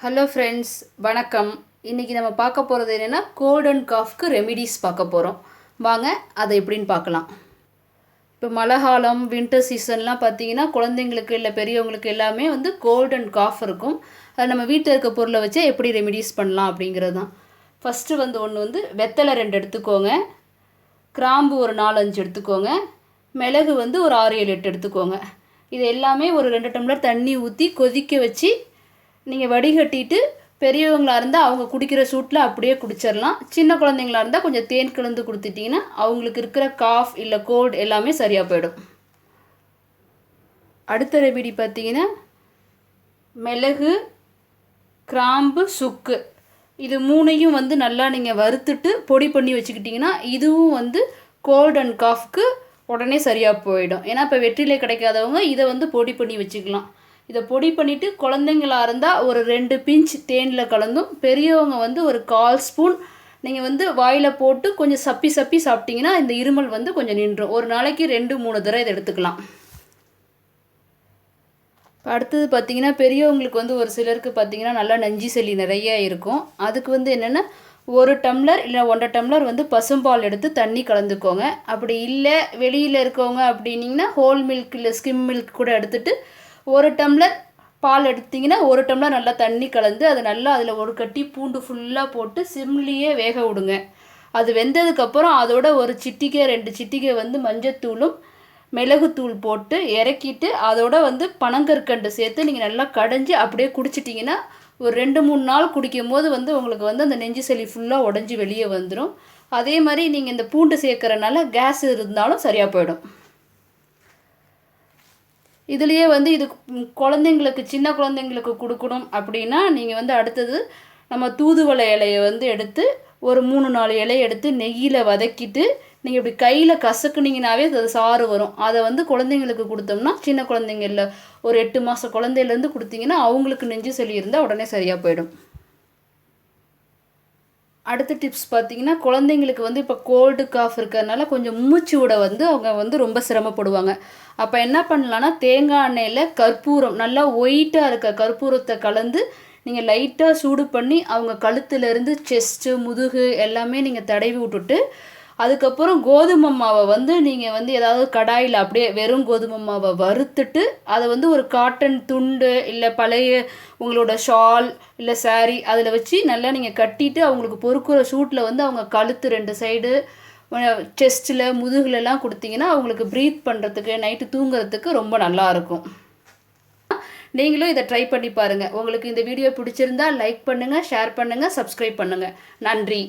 Hello friends, வணக்கம். இன்றைக்கி நம்ம பார்க்க போகிறது என்னென்னா கோல்ட் அண்ட் காஃப்க்கு ரெமிடிஸ் பார்க்க போகிறோம். வாங்க அதை எப்படின்னு பார்க்கலாம். இப்போ மழை காலம், வின்டர் சீசன்லாம் பார்த்தீங்கன்னா குழந்தைங்களுக்கு இல்லை பெரியவங்களுக்கு எல்லாமே கோல்ட் அண்ட் காஃப் இருக்கும். அது நம்ம வீட்டில் இருக்க பொருளை வச்சு எப்படி ரெமிடிஸ் பண்ணலாம் அப்படிங்கிறது தான். ஃபஸ்ட்டு ஒன்று வெத்தலை 2 எடுத்துக்கோங்க, கிராம்பு ஒரு 4-5 எடுத்துக்கோங்க, மிளகு ஒரு 6-7-8 எடுத்துக்கோங்க. இது எல்லாமே ஒரு 2 டம்ளர் தண்ணி ஊற்றி கொதிக்க வச்சு நீங்கள் வடிகட்டிட்டு பெரியவங்களாக இருந்தால் அவங்க குடிக்கிற சூட்டில் அப்படியே குடிச்சிடலாம். சின்ன குழந்தைங்களா இருந்தால் கொஞ்சம் தேன் கலந்து கொடுத்துட்டிங்கன்னா அவங்களுக்கு இருக்கிற காஃப் இல்லை கோல்டு எல்லாமே சரியாக போயிடும். அடுத்த ரெமிடி பார்த்தீங்கன்னா மிளகு, கிராம்பு, சுக்கு இது 3ஐயும் நல்லா நீங்கள் வறுத்துட்டு பொடி பண்ணி வச்சுக்கிட்டிங்கன்னா இதுவும் கோல்ட் அண்ட் காஃப்க்கு உடனே சரியாக போயிடும். ஏன்னா இப்போ வெற்றிலை கிடைக்காதவங்க இதை பொடி பண்ணி வச்சுக்கலாம். இதை பொடி பண்ணிவிட்டு குழந்தைங்களா இருந்தால் ஒரு 2 பிஞ்ச் தேனில் கலந்தும், பெரியவங்க ஒரு 1/4 ஸ்பூன் நீங்கள் வாயில் போட்டு கொஞ்சம் சப்பி சாப்பிட்டிங்கன்னா இந்த இருமல் கொஞ்சம் நின்றும். ஒரு நாளைக்கு 2-3 தடவை இதை எடுத்துக்கலாம். அடுத்தது பார்த்திங்கன்னா பெரியவங்களுக்கு ஒரு சிலருக்கு பார்த்திங்கன்னா நல்லா நஞ்சு சளி நிறைய இருக்கும். அதுக்கு என்னென்னா 1 டம்ளர் இல்லை 1.5 டம்ளர் பசும்பால் எடுத்து தண்ணி கலந்துக்கோங்க. அப்படி இல்லை வெளியில் இருக்கவங்க அப்படின்னிங்கன்னா ஹோல் மில்க் இல்லை ஸ்கிம் மில்க் கூட எடுத்துகிட்டு 1 டம்ளர் பால் எடுத்திங்கன்னா 1 டம்ளர் நல்லா தண்ணி கலந்து அது நல்லா அதில் ஒரு கட்டி பூண்டு ஃபுல்லாக போட்டு சிம்லேயே வேக விடுங்க. அது வெந்ததுக்கப்புறம் அதோட ஒரு சிட்டிகை 2 சிட்டிகை மஞ்சத்தூளும் மிளகுத்தூள் போட்டு இறக்கிட்டு அதோட பனங்கற்கண்டு சேர்த்து நீங்கள் நல்லா கடைஞ்சி அப்படியே குடிச்சிட்டிங்கன்னா ஒரு 2-3 நாள் குடிக்கும் போது உங்களுக்கு அந்த நெஞ்சு சளி ஃபுல்லாக உடஞ்சி வெளியே வந்துடும். அதே மாதிரி நீங்கள் இந்த பூண்டு சேர்க்குறனால கேஸ் இருந்தாலும் சரியாக போயிடும். இதுலேயே இது குழந்தைங்களுக்கு சின்ன குழந்தைங்களுக்கு கொடுக்கணும் அப்படின்னா நீங்கள் அடுத்தது நம்ம தூதுவளை இலையை எடுத்து ஒரு 3-4 இலையை எடுத்து நெய்யில் வதக்கிட்டு நீங்கள் இப்படி கையில் கசக்குனிங்கனாவே அது சாறு வரும். அதை குழந்தைங்களுக்கு கொடுத்தோம்னா சின்ன குழந்தைங்க இல்லை ஒரு 8 மாத குழந்தையிலேருந்து கொடுத்தீங்கன்னா அவங்களுக்கு நெஞ்சு சளி இருந்தால் உடனே சரியாக போயிடும். அடுத்த டிப்ஸ் பார்த்தீங்கன்னா குழந்தைங்களுக்கு இப்போ கோல்டு காஃப் இருக்கிறதுனால கொஞ்சம் மூச்சு விட அவங்க ரொம்ப சிரமப்படுவாங்க. அப்போ என்ன பண்ணலான்னா தேங்காய் எண்ணெயில் கற்பூரம் நல்லா ஒயிட்டாக இருக்க கற்பூரத்தை கலந்து நீங்கள் லைட்டாக சூடு பண்ணி அவங்க கழுத்துலேருந்து செஸ்ட்டு முதுகு எல்லாமே நீங்கள் தடவி விட்டுட்டு அதுக்கப்புறம் கோதுமை மாவை நீங்கள் ஏதாவது கடாயில் அப்படியே வெறும் கோதுமை மாவை வறுத்துட்டு அதை ஒரு காட்டன் துண்டு இல்லை பழைய உங்களோட ஷால் இல்லை சாரீ அதில் வச்சு நல்லா நீங்கள் கட்டிட்டு அவங்களுக்கு பொறுக்கிற சூட்டில் அவங்க கழுத்து 2 சைடு செஸ்ட்டில் முதுகுலெலாம் கொடுத்தீங்கன்னா அவங்களுக்கு ப்ரீத் பண்ணுறதுக்கு நைட்டு தூங்குறதுக்கு ரொம்ப நல்லாயிருக்கும். நீங்களும் இதை ட்ரை பண்ணி பாருங்கள். உங்களுக்கு இந்த வீடியோ பிடிச்சிருந்தால் லைக் பண்ணுங்கள், ஷேர் பண்ணுங்கள், சப்ஸ்கிரைப் பண்ணுங்கள். நன்றி.